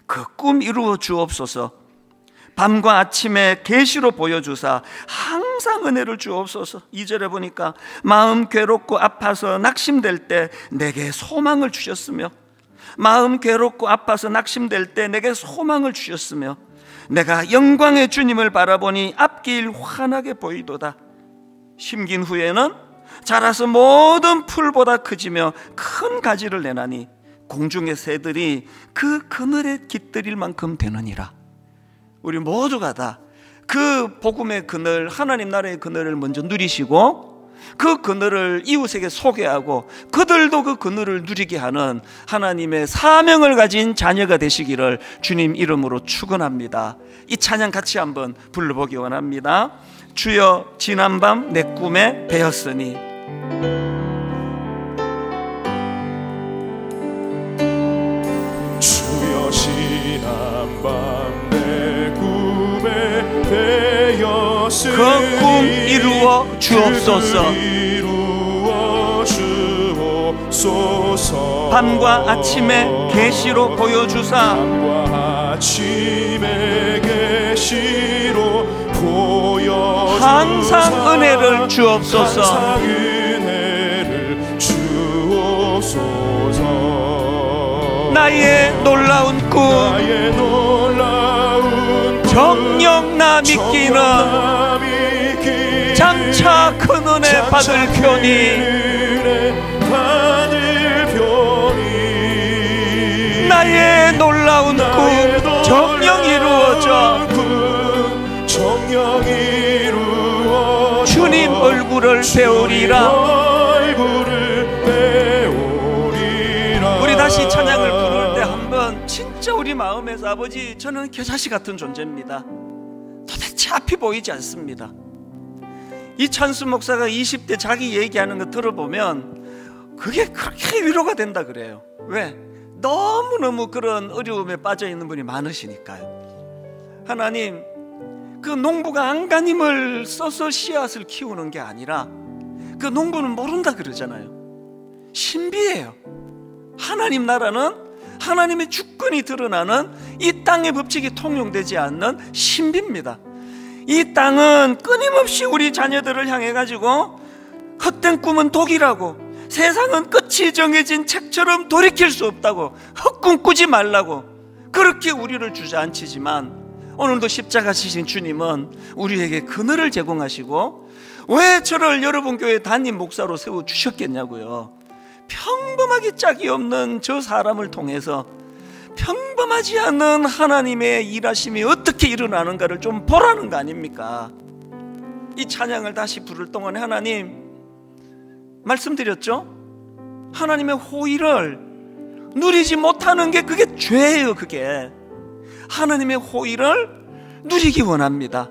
그 꿈 이루어 주옵소서. 밤과 아침에 계시로 보여주사 항상 은혜를 주옵소서. 2절에 보니까 마음 괴롭고 아파서 낙심될 때 내게 소망을 주셨으며, 마음 괴롭고 아파서 낙심될 때 내게 소망을 주셨으며, 내가 영광의 주님을 바라보니 앞길 환하게 보이도다. 심긴 후에는 자라서 모든 풀보다 크지며 큰 가지를 내나니 공중의 새들이 그 그늘에 깃들일 만큼 되느니라. 우리 모두가 다 그 복음의 그늘, 하나님 나라의 그늘을 먼저 누리시고 그 그늘을 이웃에게 소개하고 그들도 그 그늘을 누리게 하는 하나님의 사명을 가진 자녀가 되시기를 주님 이름으로 축원합니다. 이 찬양 같이 한번 불러보기 원합니다. 주여 지난밤 내 꿈에 배었으니. 주여 지난밤 그 꿈 이루어 주옵소서. 밤과 아침에 계시로 보여주사 항상 은혜를 주옵소서. 나의 놀라운 꿈 정녕 나 믿기는 장차 큰 은혜 받을 편이 나의 놀라운 꿈 정녕 이루어져 주님 얼굴을 배우리라. 우리 다시 찬양을 부를 때 한번 진짜 우리 마음에서 아버지, 저는 겨자씨 같은 존재입니다. 도대체 앞이 보이지 않습니다. 이찬수 목사가 20대 자기 얘기하는 거 들어보면 그게 그렇게 위로가 된다 그래요. 왜? 너무너무 그런 어려움에 빠져있는 분이 많으시니까요. 하나님, 그 농부가 안간힘을 써서 씨앗을 키우는 게 아니라 그 농부는 모른다 그러잖아요. 신비예요. 하나님 나라는 하나님의 주권이 드러나는 이 땅의 법칙이 통용되지 않는 신비입니다. 이 땅은 끊임없이 우리 자녀들을 향해 가지고 헛된 꿈은 독이라고, 세상은 끝이 정해진 책처럼 돌이킬 수 없다고, 헛꿈 꾸지 말라고 그렇게 우리를 주저앉히지만, 오늘도 십자가 지신 주님은 우리에게 그늘을 제공하시고 왜 저를 여러분 교회 담임 목사로 세워주셨겠냐고요. 평범하기 짝이 없는 저 사람을 통해서 평범하지 않은 하나님의 일하심이 어떻게 일어나는가를 좀 보라는 거 아닙니까? 이 찬양을 다시 부를 동안에 하나님, 말씀드렸죠? 하나님의 호의를 누리지 못하는 게 그게 죄예요. 그게 하나님의 호의를 누리기 원합니다.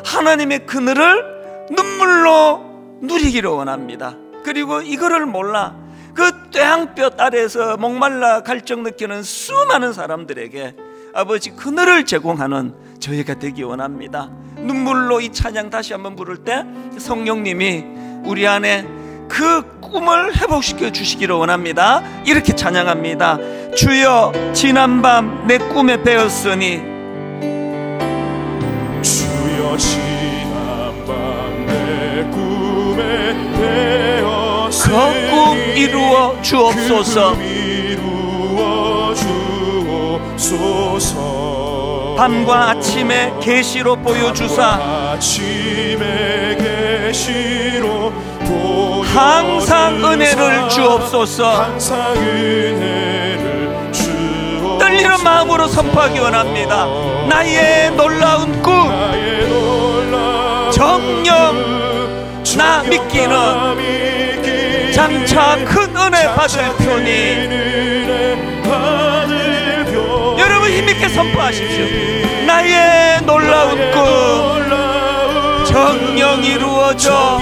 하나님의 그늘을 눈물로 누리기를 원합니다. 그리고 이거를 몰라 그 뙤양볕 아래에서 목말라 갈증 느끼는 수많은 사람들에게 아버지 그늘을 제공하는 저희가 되기 원합니다. 눈물로 이 찬양 다시 한번 부를 때 성령님이 우리 안에 그 꿈을 회복시켜 주시기를 원합니다. 이렇게 찬양합니다. 주여, 지난밤 내 꿈에 배었으니, 주여, 지난밤 내 꿈에 배었으니 그 꿈 이루어 주옵소서. 밤과 아침에 계시로 보여주사 항상 은혜를 주옵소서. 떨리는 마음으로 선포하기 원합니다. 나의 놀라운 꿈 정녕 나 믿기는 장차 큰 은혜 받을 편이. 여러분 힘있게 선포하십시오. 나의 놀라운 꿈 정녕 이루어져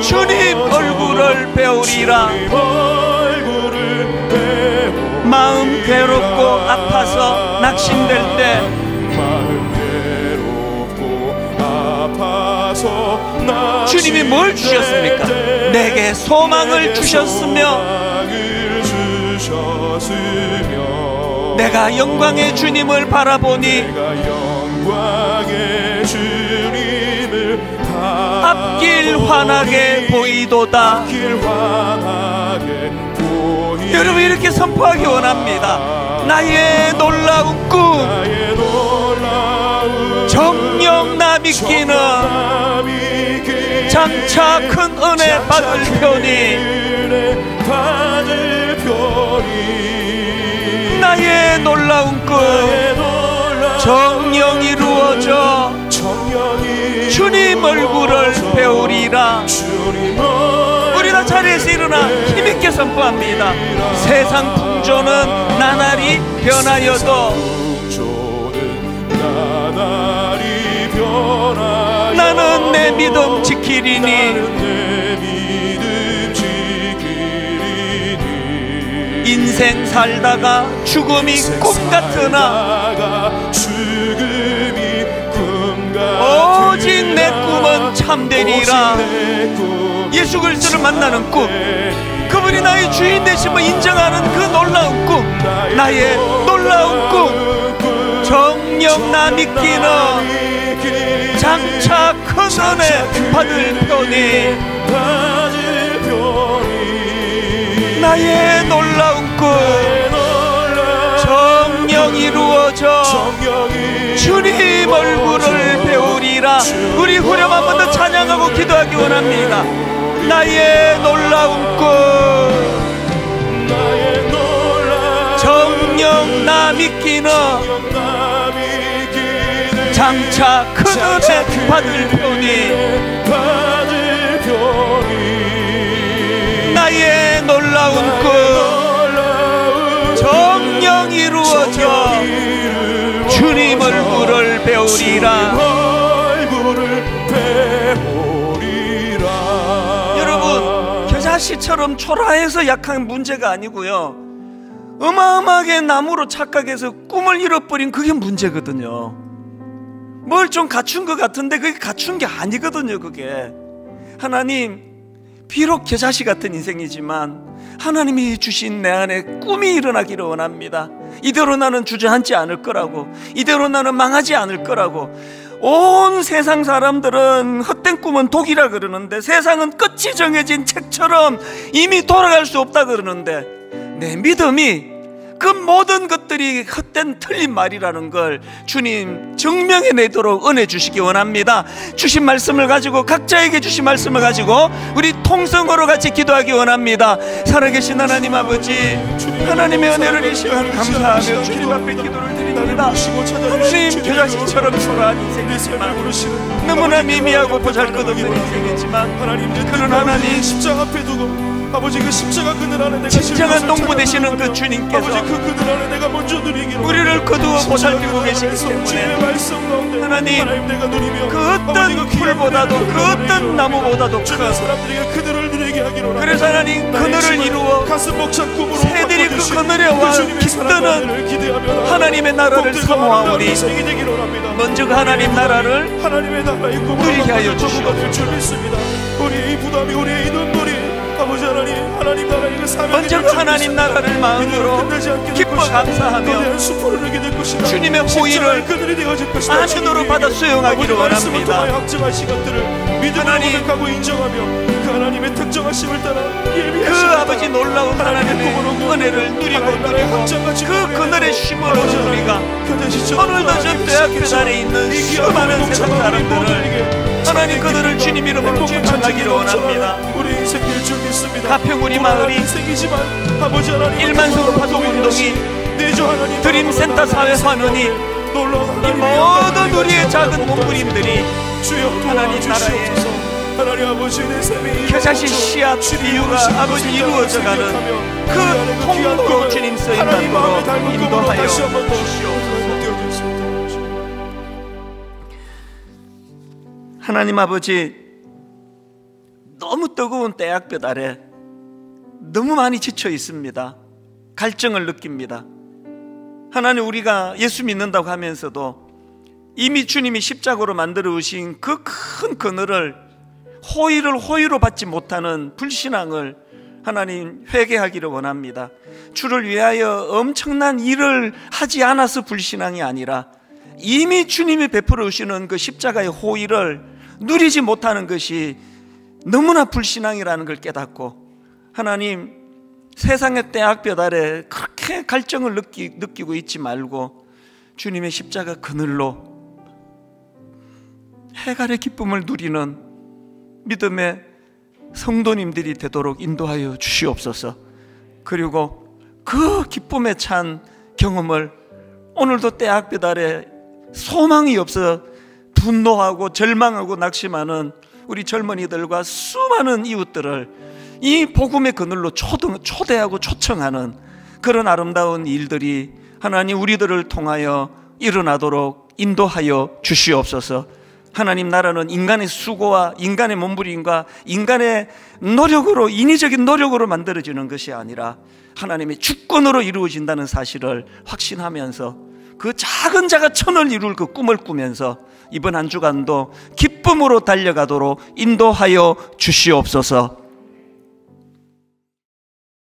주님 얼굴을 배우리라. 마음 괴롭고 아파서 낙심될 때 주님이 뭘 주셨습니까? 내게 소망을 주셨으며 내가 영광의 주님을 바라보니 앞길 환하게 보이도다. 여러분 이렇게 선포하기 원합니다. 나의 놀라운 꿈 정녕 나 믿기는 장차 큰 은혜 받을 편이. 나의 놀라운 꿈 정녕 이루어져 주님 얼굴을 배우리라. 우리 다 자리에서 일어나 힘있게 선포합니다. 세상 풍조는 나날이 변하여도 나는 내 믿음 지키리니. 인생 살다가 죽음이 꿈 같으나 오직 내 꿈은 참되리라. 예수 그리스도를 만나는 꿈, 그분이 나의 주인 되심을 인정하는 그 놀라운 꿈, 나의 놀라운 꿈. 정녕 나 믿기는 장차 큰 은혜 받을 편이 나의 놀라운 꿈 정녕 이루어져 주님 얼굴을 배우리라. 우리 후렴 한 번 더 찬양하고 기도하기 원합니다. 나의 놀라운 꿈 정녕 나 믿기는 장차 큰 은혜 받을 편이 나의 놀라운 꿈 정녕 이루어져 주님 얼굴을 배우리라. 여러분, 겨자씨처럼 초라해서 약한 문제가 아니고요, 어마어마하게 나무로 착각해서 꿈을 잃어버린 그게 문제거든요. 뭘 좀 갖춘 것 같은데 그게 갖춘 게 아니거든요. 그게 하나님, 비록 겨자씨 같은 인생이지만 하나님이 주신 내 안에 꿈이 일어나기를 원합니다. 이대로 나는 주저앉지 않을 거라고, 이대로 나는 망하지 않을 거라고. 온 세상 사람들은 헛된 꿈은 독이라 그러는데, 세상은 끝이 정해진 책처럼 이미 돌아갈 수 없다 그러는데, 내 믿음이 그 모든 것들이 헛된 틀린 말이라는 걸 주님 증명해내도록 은혜 주시기 원합니다. 주신 말씀을 가지고, 각자에게 주신 말씀을 가지고 우리 통성으로 같이 기도하기 원합니다. 살아계신 하나님 아버지, 하나님의 은혜를 이 시간 감사하며 주님 앞에 기도를 드립니다. 하나님, 겨자씨처럼 초라한 인생이지만, 너무나 미미하고 보잘것없는 인생이지만, 그런 하나님 십자가 앞에 두고 아버지, 그 십자가 그늘 안에 내가 진정한 동무 되시는 그 주님께서 아버지, 그 그늘 안에 내가 먼저 누리기로 우리를 거두어 보살피고 계시기 때문에, 하나님, 그 어떤 풀보다도 그 어떤 나무보다도 큰, 그래서 하나님, 그늘을 이루어 새들이 그 그늘에 와 깃드는 하나님의 나라를 사모하오니 먼저 그 하나님 나라를 누리게 하여 주시옵소서. 우리의 이 부담이, 우리의 이 눈물이 아버지 하나님, 하나님 나라의 그 사명이 먼저 그 하나님 나라를 마음으로 기뻐 감사하며 주님의 호의를 안으로 받아 수용하기를 원합니다. 하나님, 인정하며 그 하나님의 특정하심을 따라 그 아버지 놀라운 하나님의 은혜를 누리고 그 그늘의 쉼으로 우리가 오늘도 저 대학교 안에 있는 수많은 세상 사람들을 하나님, 그들을 주님 이름으로 축복하기를 원합니다. 가평 우리 마을이 1만석으로 파송운동이 드림센터 사회 환원이 이 모든 우리의 작은 몸부림들이 하나님 나라에 겨자씨 씨앗 이유가 아버지 이루어져가는 그 통로로 주님 쓰임받도록 인도하여 주시옵소서. 하나님 아버지, 너무 뜨거운 떼약볕 아래 너무 많이 지쳐 있습니다. 갈증을 느낍니다. 하나님, 우리가 예수 믿는다고 하면서도 이미 주님이 십자가로 만들어 오신 그 큰 그늘을 호의로 받지 못하는 불신앙을 하나님 회개하기를 원합니다. 주를 위하여 엄청난 일을 하지 않아서 불신앙이 아니라 이미 주님이 베풀어 오시는 그 십자가의 호의를 누리지 못하는 것이 너무나 불신앙이라는 걸 깨닫고, 하나님, 세상의 떼약볕 아래 그렇게 갈증을 느끼고 있지 말고 주님의 십자가 그늘로 해갈의 기쁨을 누리는 믿음의 성도님들이 되도록 인도하여 주시옵소서. 그리고 그 기쁨에 찬 경험을 오늘도 떼약볕 아래 소망이 없어 분노하고 절망하고 낙심하는 우리 젊은이들과 수많은 이웃들을 이 복음의 그늘로 초대하고 초청하는 그런 아름다운 일들이 하나님 우리들을 통하여 일어나도록 인도하여 주시옵소서. 하나님 나라는 인간의 수고와 인간의 몸부림과 인간의 노력으로, 인위적인 노력으로 만들어지는 것이 아니라 하나님의 주권으로 이루어진다는 사실을 확신하면서 그 작은 자가 천을 이룰 그 꿈을 꾸면서 이번 한 주간도 기쁨으로 달려가도록 인도하여 주시옵소서.